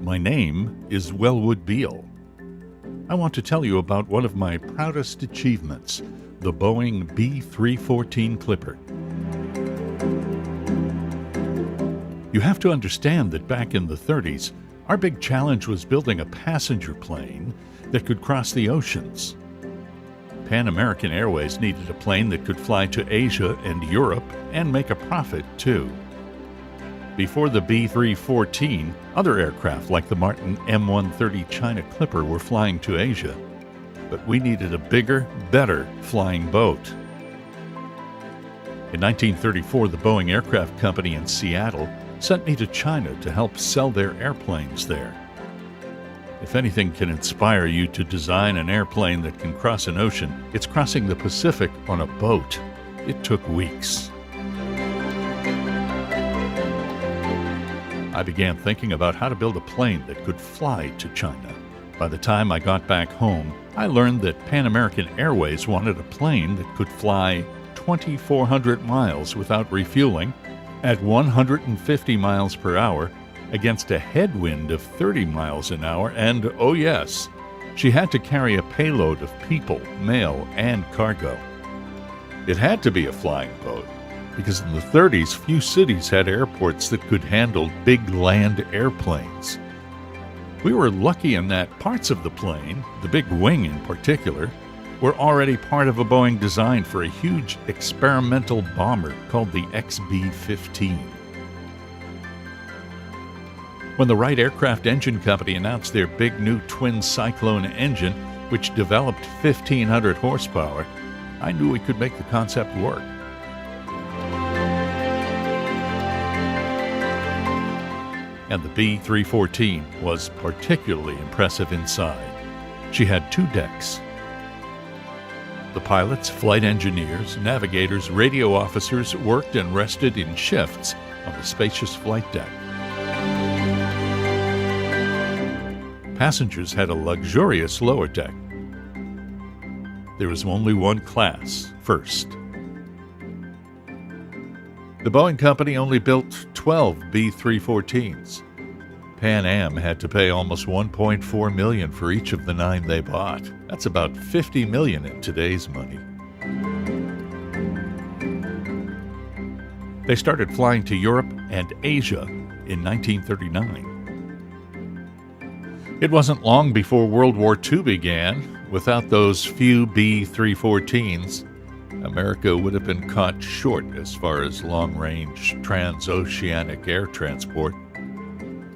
My name is Wellwood Beale. I want to tell you about one of my proudest achievements, the Boeing B-314 Clipper. You have to understand that back in the 30s, our big challenge was building a passenger plane that could cross the oceans. Pan American Airways needed a plane that could fly to Asia and Europe and make a profit, too. Before the B-314, other aircraft like the Martin M130 China Clipper were flying to Asia, but we needed a bigger, better flying boat. In 1934, the Boeing Aircraft Company in Seattle sent me to China to help sell their airplanes there. If anything can inspire you to design an airplane that can cross an ocean, it's crossing the Pacific on a boat. It took weeks. I began thinking about how to build a plane that could fly to China. By the time I got back home, I learned that Pan American Airways wanted a plane that could fly 2,400 miles without refueling at 150 miles per hour against a headwind of 30 miles an hour, and oh yes, she had to carry a payload of people, mail, and cargo. It had to be a flying boat, because in the 30s, few cities had airports that could handle big land airplanes. We were lucky in that parts of the plane, the big wing in particular, were already part of a Boeing design for a huge experimental bomber called the XB-15. When the Wright Aircraft Engine Company announced their big new twin Cyclone engine, which developed 1,500 horsepower, I knew we could make the concept work. And the B-314 was particularly impressive inside. She had 2 decks. The pilots, flight engineers, navigators, radio officers worked and rested in shifts on the spacious flight deck. Passengers had a luxurious lower deck. There was only one class, first. The Boeing company only built 12 B-314s. Pan Am had to pay almost $1.4 million for each of the 9 they bought. That's about $50 million in today's money. They started flying to Europe and Asia in 1939. It wasn't long before World War II began. Without those few B-314s, America would have been caught short as far as long-range transoceanic air transport.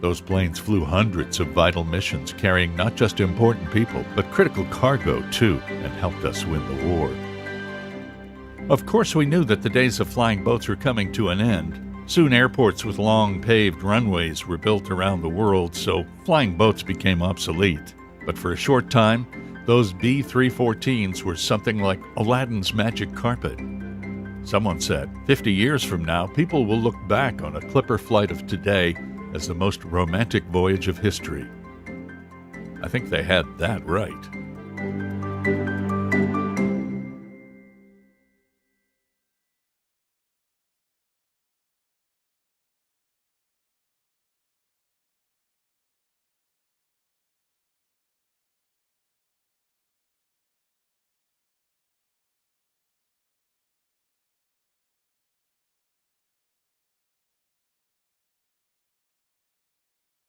Those planes flew hundreds of vital missions, carrying not just important people, but critical cargo, too, and helped us win the war. Of course, we knew that the days of flying boats were coming to an end. Soon airports with long paved runways were built around the world, so flying boats became obsolete. But for a short time, those B-314s were something like Aladdin's magic carpet. Someone said, 50 years from now, people will look back on a Clipper flight of today as the most romantic voyage of history. I think they had that right.